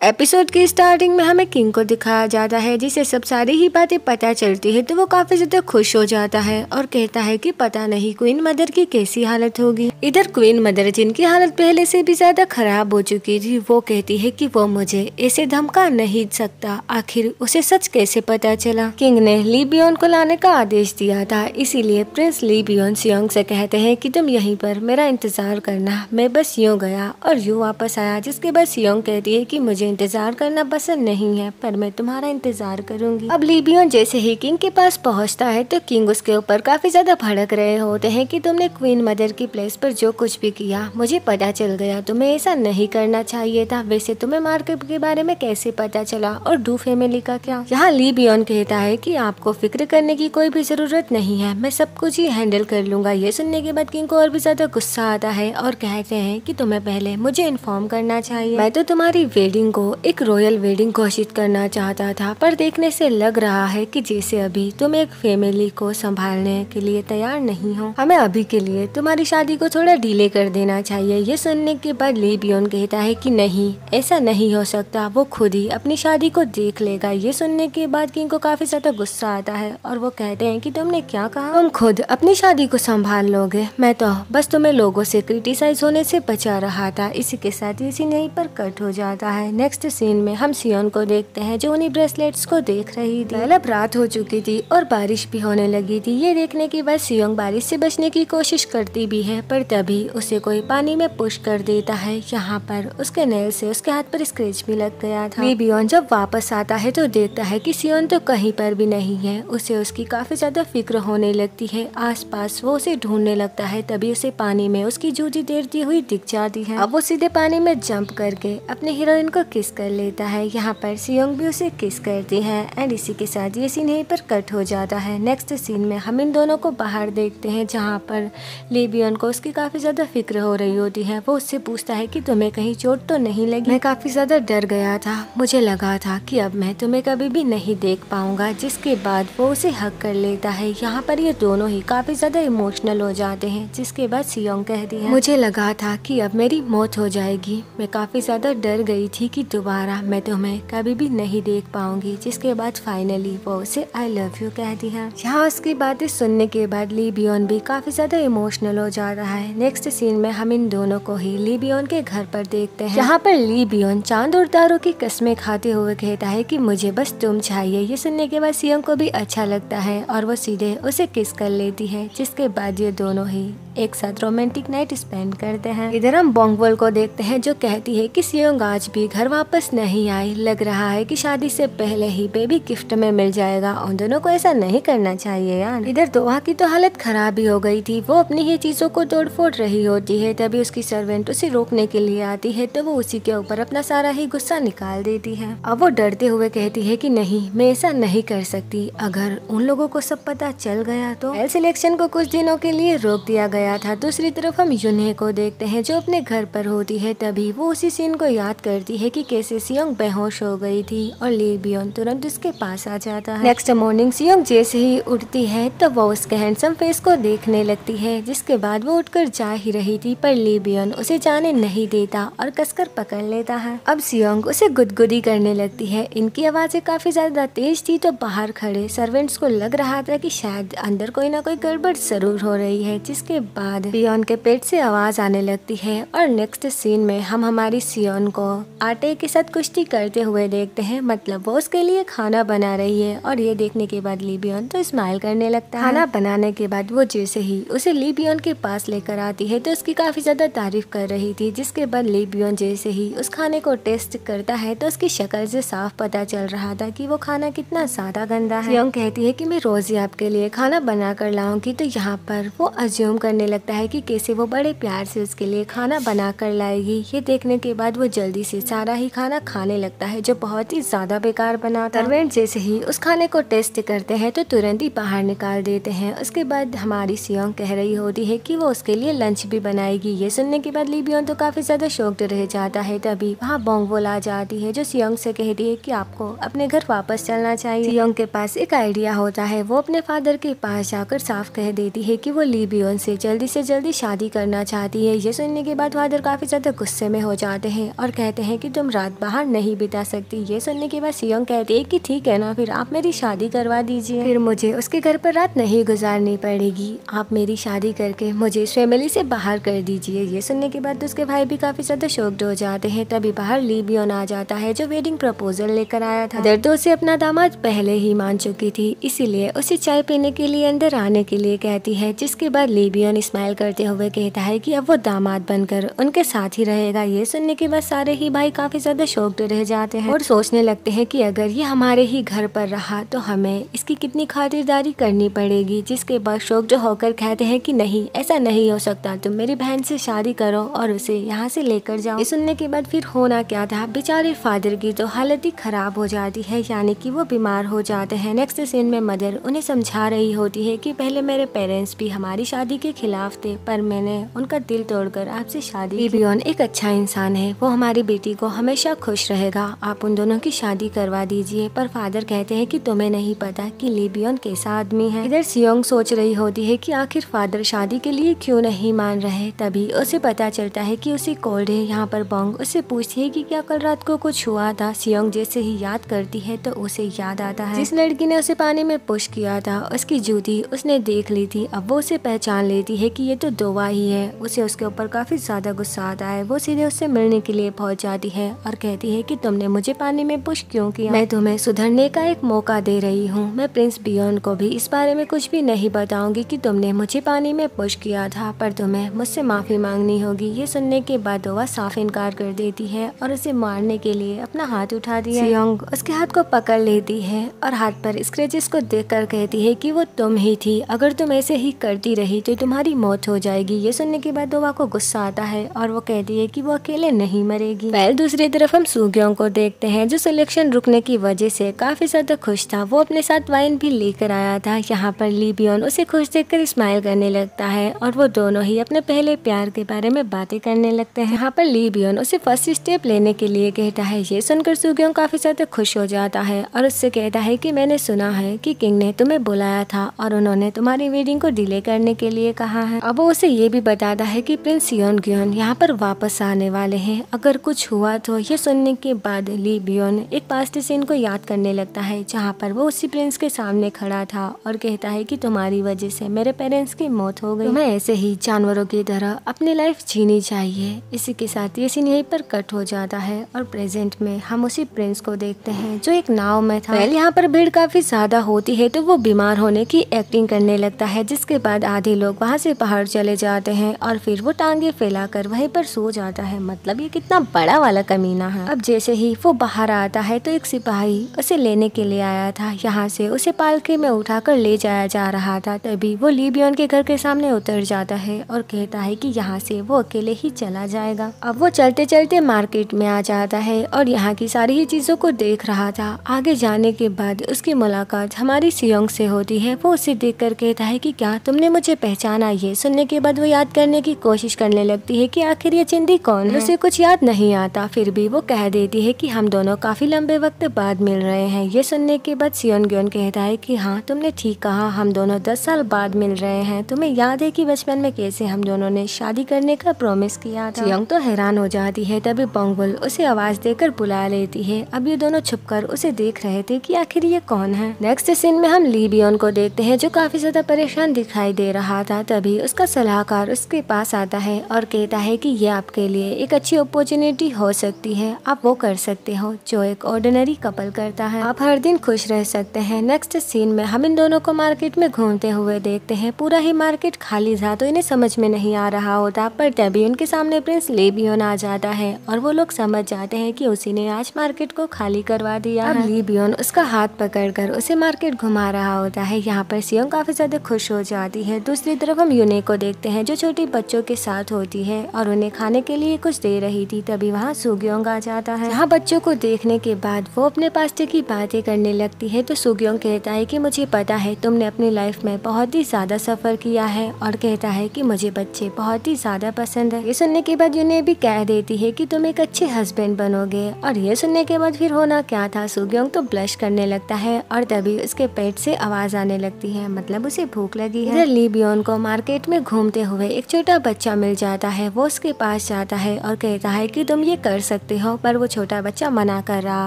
Episode की starting में हमें किंग को दिखाया जाता है जिसे सब सारी ही बातें पता चलती है तो वो काफी ज्यादा खुश हो जाता है और कहता है कि पता नहीं क्वीन मदर की कैसी हालत होगी। इधर क्वीन मदर जिनकी हालत पहले से भी ज्यादा खराब हो चुकी थी वो कहती है कि वो मुझे ऐसे धमका नहीं सकता, आखिर उसे सच कैसे पता चला। किंग ने ली बियोन को लाने का आदेश दिया था, इसीलिए प्रिंस ली बियोन सियोंग से कहते हैं कि तुम यहीं पर मेरा इंतजार करना। मैं बस यूँ गया और यूँ वापस आया, जिसके बाद सियोंग कहती है कि मुझे इंतजार करना पसंद नहीं है पर मैं तुम्हारा इंतजार करूंगी। अब ली बियोन जैसे ही किंग के पास पहुंचता है तो किंग उसके ऊपर काफी ज्यादा भड़क रहे होते हैं कि तुमने क्वीन मदर की प्लेस पर जो कुछ भी किया मुझे पता चल गया, तुम्हें ऐसा नहीं करना चाहिए था। वैसे तुम्हें मार्केट के बारे में कैसे पता चला और डू फैमिली का क्या। यहाँ ली बियोन कहता है कि आपको फिक्र करने की कोई भी जरूरत नहीं है, मैं सब कुछ ही हैंडल कर लूंगा। ये सुनने के बाद किंग को और भी ज्यादा गुस्सा आता है और कहते हैं कि तुम्हें पहले मुझे इन्फॉर्म करना चाहिए। मैं तो तुम्हारी वेडिंग को एक रॉयल वेडिंग घोषित करना चाहता था, पर देखने से लग रहा है कि जैसे अभी तुम एक फैमिली को संभालने के लिए तैयार नहीं हो। हमें अभी के लिए तुम्हारी शादी को थोड़ा डिले कर देना चाहिए। ये सुनने के बाद ली बियोन कहता है कि नहीं, ऐसा नहीं हो सकता, वो खुद ही अपनी शादी को देख लेगा। ये सुनने के बाद किंग को काफी ज्यादा गुस्सा आता है और वो कहते हैं कि तुमने क्या कहा, तुम खुद अपनी शादी को संभाल लोगे, मैं तो बस तुम्हें लोगों से क्रिटिसाइज होने से बचा रहा था। इसी के साथ इसी यहीं पर कट हो जाता है। नेक्स्ट सीन में हम सियोन को देखते हैं जो उन्हीं ब्रेसलेट्स को देख रही थी। पहले रात हो चुकी थी और बारिश भी होने लगी थी। ये देखने के बाद सियोंग बारिश से बचने की कोशिश करती भी है पर तभी उसे कोई पानी में पुश कर देता है। यहाँ पर उसके नेल से उसके हाथ पर स्क्रैच भी लग गया था। ली बियोन जब वापस आता है तो देखता है कि सियोन तो कहीं पर भी नहीं है। उसे उसकी काफी ज्यादा फिक्र होने लगती है। आसपास वो उसे ढूंढने लगता है, तभी उसे पानी में उसकी जूती तैरती हुई दिख जाती है। अब वो सीधे पानी में जंप करके अपने हीरोइन को किस कर लेता है। यहाँ पर सियोंग भी उसे किस करती है एंड इसी के साथ ये सीन यहीं पर कट हो जाता है। नेक्स्ट सीन में हम इन दोनों को बाहर देखते हैं जहाँ पर ली बियोन को उसकी काफी ज्यादा फिक्र हो रही होती है। वो उससे पूछता है कि तुम्हें कहीं चोट तो नहीं लगी। मैं काफी ज्यादा डर गया था, मुझे लगा था कि अब मैं तुम्हें कभी भी नहीं देख पाऊंगा। जिसके बाद वो उसे हक कर लेता है। यहाँ पर ये दोनों ही काफी ज्यादा इमोशनल हो जाते हैं। जिसके बाद सियोंग कहती है मुझे लगा था कि अब मेरी मौत हो जाएगी, मैं काफी ज्यादा डर गई थी कि दोबारा मैं तुम्हें कभी भी नहीं देख पाऊंगी। जिसके बाद फाइनली वो उसे आई लव यू कहती है। यहाँ उसकी बातें सुनने के बाद ली बियोन भी काफी ज्यादा इमोशनल हो जा रहा है। नेक्स्ट सीन में हम इन दोनों को ही ली बियोन के घर पर देखते हैं। यहाँ पर ली बियोन चांद और तारों की कस्में खाते हुए कहता है कि मुझे बस तुम चाहिए। ये सुनने के बाद सियोंग को भी अच्छा लगता है और वो सीधे उसे किस कर लेती है। जिसके बाद ये दोनों ही एक साथ रोमांटिक नाइट स्पेंड करते हैं। इधर हम बोंगवॉल को देखते हैं जो कहती है कि सियोंग आज भी घर वापस नहीं आई, लग रहा है कि शादी से पहले ही बेबी गिफ्ट में मिल जाएगा। उन दोनों को ऐसा नहीं करना चाहिए यार। इधर दोहा की तो हालत खराब ही हो गई थी, वो अपनी ही चीजों को तोड़ फोड़ रही होती है। तभी उसकी सर्वेंट उसे रोकने के लिए आती है तो वो उसी के ऊपर अपना सारा ही गुस्सा निकाल देती है। अब वो डरते हुए कहती है कि नहीं, मैं ऐसा नहीं कर सकती, अगर उन लोगों को सब पता चल गया तो। सिलेक्शन को कुछ दिनों के लिए रोक दिया गया था। दूसरी तरफ हम यून्हे को देखते हैं जो अपने घर पर होती है। तभी वो उसी सीन को याद करती है कि कैसे सियोंग बेहोश हो गई थी और ली बियोन तुरंत उसके पास आ जाता है। नेक्स्ट मॉर्निंग सियोंग जैसे ही उठती है तो वो उसके हैंडसम फेस को देखने लगती है। जिसके बाद वो उठकर जा ही रही थी पर ली बियोन उसे जाने नहीं देता और कसकर पकड़ लेता है। अब सियोंग उसे गुदगुदी करने लगती है। इनकी आवाजें काफी ज्यादा तेज थी तो बाहर खड़े सर्वेंट्स को लग रहा था कि शायद अंदर कोई ना कोई गड़बड़ जरूर हो रही है। जिसके बाद बियोन के पेट से आवाज आने लगती है और नेक्स्ट सीन में हम हमारी सियोन को आटे के साथ कुश्ती करते हुए देखते हैं। मतलब वो उसके लिए खाना बना रही है और ये देखने के बाद ली बियोन तो स्माइल करने लगता है। खाना बनाने के बाद वो जैसे ही उसे ली बियोन के पास लेकर आती है तो उसकी काफी ज्यादा तारीफ कर रही थी। जिसके बाद ली बियोन जैसे ही उस खाने को टेस्ट करता है तो उसकी शक्ल से साफ पता चल रहा था कि वो खाना कितना ज्यादा गंदा है। सियोंग कहती है कि मैं रोज ही आपके लिए खाना बना कर लाऊंगी। तो यहाँ पर वो अज्यूम करने लगता है कि कैसे वो बड़े प्यार से उसके लिए खाना बना कर लाएगी। ये देखने के बाद वो जल्दी से सारा ही खाना खाने लगता है जो बहुत ही ज्यादा बेकार बना था। सर्वेंट जैसे ही उस खाने को टेस्ट करते हैं तो तुरंत ही बाहर निकाल देते हैं। उसके बाद हमारी सियोंग कह रही होती है कि वो उसके लिए लंच भी बनाएगी। ये सुनने के बाद ली बियोन तो काफी ज्यादा शॉक्ड रह जाता है। तभी वहाँ बोंगवॉल आ जाती है जो सियोंग से कहती है कि आपको अपने घर वापस चलना चाहिए। सियोंग के पास एक आइडिया होता है, वो अपने फादर के पास जाकर साफ कह देती है कि वो ली बियोन से जल्दी से जल्दी शादी करना चाहती है। ये सुनने के बाद फादर काफी ज्यादा गुस्से में हो जाते हैं और कहते हैं कि तुम रात बाहर नहीं बिता सकती। ये सुनने के बाद सियोंग कहती है कि ठीक है ना, फिर आप मेरी शादी करवा दीजिए, फिर मुझे उसके घर पर रात नहीं गुजारनी पड़ेगी। आप मेरी शादी करके मुझे इस फैमिली से बाहर कर दीजिए। ये सुनने के बाद उसके भाई भी काफी ज्यादा शॉक्ड हो जाते हैं। तभी बाहर ली बियोन आ जाता है जो वेडिंग प्रपोजल लेकर आया था। मदर तो उसे अपना दामाद पहले ही मान चुकी थी, इसीलिए उसे चाय पीने के लिए अंदर आने के लिए कहती है। जिसके बाद ली बियोन स्माइल करते हुए कहता है कि अब वो दामाद बनकर उनके साथ ही रहेगा। ये सुनने के बाद सारे ही भाई काफी ज्यादा शॉक्ड रह जाते हैं और सोचने लगते हैं कि अगर ये हमारे ही घर पर रहा तो हमें इसकी कितनी खातिरदारी करनी पड़ेगी। जिसके बाद शॉक्ड होकर कहते हैं कि नहीं, ऐसा नहीं हो सकता, तुम मेरी बहन से शादी करो और उसे यहाँ से लेकर जाओ। ये सुनने के बाद फिर होना क्या था, बेचारे फादर की तो हालत ही खराब हो जाती है, यानी कि वो बीमार हो जाते हैं। नेक्स्ट सीन में मदर उन्हें समझा रही होती है कि पहले मेरे पेरेंट्स भी हमारी शादी के खिलाफ थे, पर मैंने उनका दिल तोड़कर आपसे शादी। ली बियोन एक अच्छा इंसान है, वो हमारी बेटी को हमेशा खुश रहेगा, आप उन दोनों की शादी करवा दीजिए। पर फादर कहते हैं कि तुम्हें नहीं पता कि ली बियोन कैसा आदमी है। इधर सियोंग सोच रही होती है कि आखिर फादर शादी के लिए क्यों नहीं मान रहे। तभी उसे पता चलता है कि उसे कोल्ड है। यहाँ पर बोंग उससे पूछती है कि क्या कल रात को कुछ हुआ था। सियोंग जैसे ही याद करती है तो उसे याद आता है जिस लड़की ने उसे पानी में पुश किया था, उसकी जूती उसने देख ली थी। अब वो उसे पहचान लेती है कि ये तो दोवा ही है। उसे उसके ऊपर काफी ज्यादा गुस्सा आता है। वो सीधे उससे मिलने के लिए पहुंच जाती है और कहती है कि तुमने मुझे पानी में पुश क्यों किया, मैं तुम्हें सुधरने का एक मौका दे रही हूँ। मैं प्रिंस बियोन को भी इस बारे में कुछ भी नहीं बताऊंगी कि तुमने मुझे पानी में पुश किया था, पर तुम्हें मुझसे माफी मांगनी होगी। ये सुनने के बाद दोवा साफ इनकार कर देती है और उसे मारने के लिए अपना हाथ उठाती है। सियोंग उसके हाथ को पकड़ लेती है और हाथ पर स्क्रैचेस को देखकर कहती है कि वो तुम ही थी, अगर तुम ऐसे ही करती रही तो तुम्हारी मौत हो जाएगी। ये सुनने के बाद दोवा को गुस्सा आता है और वो कहती है कि वो अकेले नहीं मरेगी। पहले दूसरी तरफ हम सूग्योंग को देखते हैं जो सिलेक्शन रुकने की वजह से काफी ज्यादा खुश था। वो अपने साथ वाइन भी लेकर आया था। यहाँ पर ली बियोन उसे खुश देखकर स्माइल करने लगता है और वो दोनों ही अपने पहले प्यार के बारे में बातें करने लगते हैं। यहाँ पर ली बियोन उसे फर्स्ट स्टेप लेने के लिए कहता है। ये सुनकर सूग्योंग काफी ज्यादा खुश हो जाता है और उससे कहता है कि मैंने सुना है कि किंग ने तुम्हें बुलाया था और उन्होंने तुम्हारी वेडिंग को डिले करने के लिए कहा है। अब वो उसे ये भी बताता है कि प्रिंस सियोंग्योन यहाँ पर वापस आने वाले हैं, अगर कुछ हुआ तो। ये सुनने के बाद ली बियोन एक पास्ट सीन को याद करने लगता है जहाँ पर वो उसी प्रिंस के सामने खड़ा था और कहता है कि तुम्हारी वजह से मेरे पेरेंट्स की मौत हो गई, तुम्हें ऐसे ही जानवरों की तरह अपनी लाइफ जीनी चाहिए। इसी के साथ ये सीन यहीं पर कट हो जाता है और प्रेजेंट में हम उसी प्रिंस को देखते हैं जो एक नाव में था। पहले यहाँ पर भीड़ काफी ज्यादा होती है तो वो बीमार होने की एक्टिंग करने लगता है, जिसके बाद आधे लोग वहाँ से बाहर चले जाते हैं और फिर वो टांगे फैलाकर वहीं पर सो जाता है। मतलब ये कितना बड़ा वाला कमीना है। अब जैसे ही वो बाहर आता है तो एक सिपाही उसे लेने के लिए आया था। यहाँ से उसे पालकी में उठाकर ले जाया जा रहा था। तभी वो ली बियोन के घर के सामने उतर जाता है और कहता है कि यहाँ से वो अकेले ही चला जाएगा। अब वो चलते चलते मार्केट में आ जाता है और यहाँ की सारी ही चीजों को देख रहा था। आगे जाने के बाद उसकी मुलाकात हमारी सियोंग से होती है। वो उसे देखकर कहता है कि क्या तुमने मुझे पहचाना। ये सुनने के बाद वो याद करने की कोशिश करने लगती है कि आखिर ये चिंदी कौन है। उसे कुछ याद नहीं आता, फिर भी वो कह देती है कि हम दोनों काफी लंबे वक्त बाद मिल रहे हैं। ये सुनने के बाद सियोंग्योन कहता है कि हाँ तुमने ठीक कहा, हम दोनों 10 साल बाद मिल रहे हैं। तुम्हें याद है कि बचपन में कैसे हम दोनों ने शादी करने का प्रॉमिस किया था। सियोंग तो हैरान हो जाती है। तभी बोंगबुल उसे आवाज देकर बुला लेती है। अब ये दोनों छुपकर उसे देख रहे थे कि आखिर ये कौन है। नेक्स्ट सीन में हम ली बियोन को देखते हैं जो काफी ज्यादा परेशान दिखाई दे रहा था। तभी उसका सलाहकार उसके पास आता है और कहता है कि ये आपके लिए एक अच्छी अपॉर्चुनिटी हो सकती है, आप वो कर सकते हो जो एक ऑर्डिनरी कपल करता है, आप हर दिन खुश रह सकते हैं। नेक्स्ट सीन में हम इन दोनों को मार्केट में घूमते हुए देखते हैं। पूरा ही मार्केट खाली था तो इन्हें समझ में नहीं आ रहा होता, पर तभी उनके सामने प्रिंस ली बियोन आ जाता है और वो लोग समझ जाते हैं कि उसी ने आज मार्केट को खाली करवा दिया। अब ली बियोन उसका हाथ पकड़कर उसे मार्केट घुमा रहा होता है। यहाँ पर सियोंग काफी ज्यादा खुश हो जाती है। दूसरी तरफ हम यूने को देखते हैं जो छोटे बच्चों के साथ होती है और उन्हें खाने के लिए कुछ दे रही थी। तभी वहाँ सूग्योंग आ जाता है। यहाँ बच्चों को देखने के बाद वो अपने पास्ते की बातें करने लगती है तो सूग्योंग कहता है कि मुझे पता है तुमने अपनी लाइफ में बहुत ही ज्यादा सफर किया है, और कहता है कि मुझे बच्चे बहुत ही ज्यादा पसंद है। ये सुनने के बाद यूने भी कह देती है कि तुम एक अच्छे हस्बैंड बनोगे। और ये सुनने के बाद फिर होना क्या था, सूग्योंग तो ब्लश करने लगता है और तभी उसके पेट से आवाज आने लगती है, मतलब उसे भूख लगी है। इधर ली बियोन को मार्केट मार्केट में घूमते हुए एक छोटा बच्चा मिल जाता है। वो उसके पास जाता है और कहता है कि तुम ये कर सकते हो, पर वो छोटा बच्चा मना कर रहा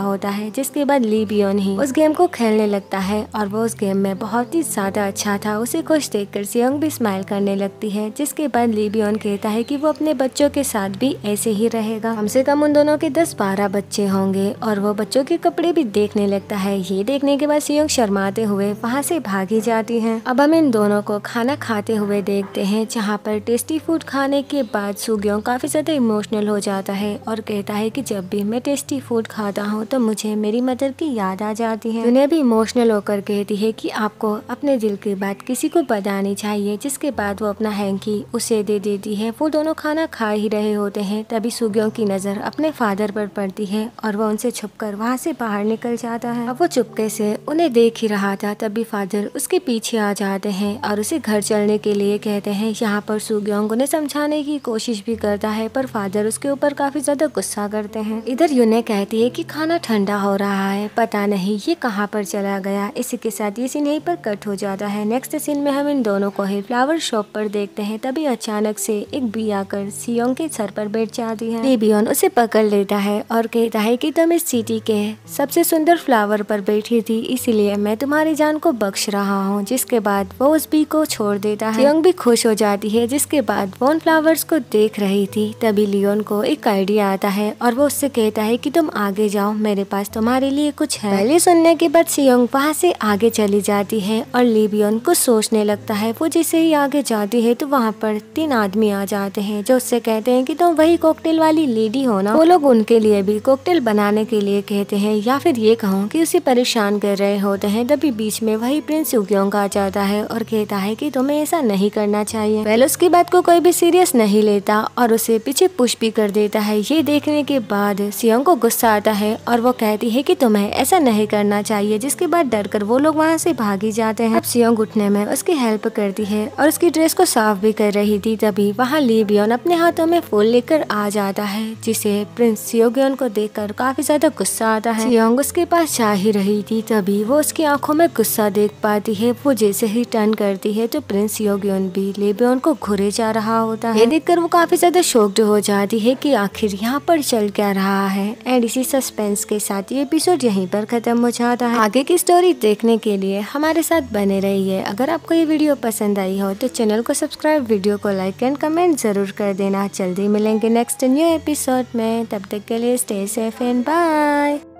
होता है। जिसके बाद ली बियोन ही उस गेम को खेलने लगता है और वो उस गेम में बहुत ही ज्यादा अच्छा था। उसे खुश देखकर सियोंग भी स्माइल करने लगती है। जिसके बाद ली बियोन कहता है कि वो अपने बच्चों के साथ भी ऐसे ही रहेगा। कम से कम उन दोनों के 10-12 बच्चे होंगे और वो बच्चों के कपड़े भी देखने लगता है। ये देखने के बाद सियोंग शर्माते हुए वहाँ से भागी जाती है। अब हम इन दोनों को खाना खाते हुए देखते हैं, जहाँ पर टेस्टी फूड खाने के बाद सुग्योंग काफी ज्यादा इमोशनल हो जाता है और कहता है कि जब भी मैं टेस्टी फूड खाता हूँ तो मुझे मेरी मदर की याद आ जाती है। उन्हें भी इमोशनल होकर कहती है कि आपको अपने दिल की बात किसी को बतानी चाहिए। जिसके बाद वो अपना हैंकी उसे दे देती है। वो दोनों खाना खा ही रहे होते हैं, तभी सुग्योंग की नजर अपने फादर पर पड़ती है और वो उनसे छुपकर वहाँ से बाहर निकल जाता है। अब वो चुपके से उन्हें देख ही रहा था, तभी फादर उसके पीछे आ जाते हैं और उसे घर चलने के लिए कहते हैं। यहाँ पर सुग्योंग उन्हें समझाने की कोशिश भी करता है, पर फादर उसके ऊपर काफी ज्यादा गुस्सा करते हैं। इधर यूने कहती है कि खाना ठंडा हो रहा है, पता नहीं ये कहाँ पर चला गया। इसी के साथ ये सीन यहीं पर कट हो जाता है। नेक्स्ट सीन में हम इन दोनों को ही फ्लावर शॉप पर देखते हैं। तभी अचानक से एक बी आकर सियोंग के सर पर बैठ जाती है। ली बियोन उसे पकड़ लेता है और कहता है कि तुम इस सिटी के सबसे सुंदर फ्लावर पर बैठी थी, इसीलिए मैं तुम्हारी जान को बख्श रहा हूँ। जिसके बाद वो उस बी को छोड़ देता है। सियोंग भी खुश हो जाती है। जिसके बाद वो उन फ्लावर्स को देख रही थी, तभी लियोन को एक आइडिया आता है और वो उससे कहता है कि तुम आगे जाओ, मेरे पास तुम्हारे लिए कुछ है। पहले सुनने के बाद सियोंग वहाँ से आगे चली जाती है और ली बियोन कुछ सोचने लगता है। वो जैसे ही आगे जाती है तो वहाँ पर 3 आदमी आ जाते हैं जो उससे कहते हैं कि तुम वही कॉकटेल वाली लेडी हो ना। वो लोग उनके लिए भी कॉकटेल बनाने के लिए कहते हैं, या फिर ये कहूँ कि उसे परेशान कर रहे होते हैं। तभी बीच में वही प्रिंस सुग्योंग आ जाता है और कहता है कि तुम्हें ऐसा नहीं करना चाहिए। पहले उसकी बात को कोई भी सीरियस नहीं लेता और उसे पीछे पुश भी कर देता है। ये देखने के बाद सियोंग को गुस्सा आता है और वो कहती है कि तुम्हें ऐसा नहीं करना चाहिए। जिसके बाद डरकर वो लोग वहाँ से भागी जाते हैं। अब सियोंग उठने में उसकी हेल्प करती है और उसकी ड्रेस को साफ भी कर रही थी। तभी वहाँ ली बियोन अपने हाथों में फूल लेकर आ जाता है, जिसे प्रिंस सियोंग को देखकर काफी ज्यादा गुस्सा आता है। सियोंग उसके पास जा ही रही थी, तभी वो उसकी आंखों में गुस्सा देख पाती है। वो जैसे ही टर्न करती है तो प्रिंस सियोंग भी ली बियोन को घूरे जा रहा होता है। ये देखकर वो काफी ज्यादा शॉक्ड हो जाती है कि आखिर यहाँ पर चल क्या रहा है। एंड इसी सस्पेंस के साथ ये एपिसोड यहीं पर खत्म हो जाता है। आगे की स्टोरी देखने के लिए हमारे साथ बने रहिए। अगर आपको ये वीडियो पसंद आई हो तो चैनल को सब्सक्राइब, वीडियो को लाइक एंड कमेंट जरूर कर देना। जल्दी मिलेंगे नेक्स्ट न्यू एपिसोड में, तब तक के लिए स्टे सेफ एंड बाय।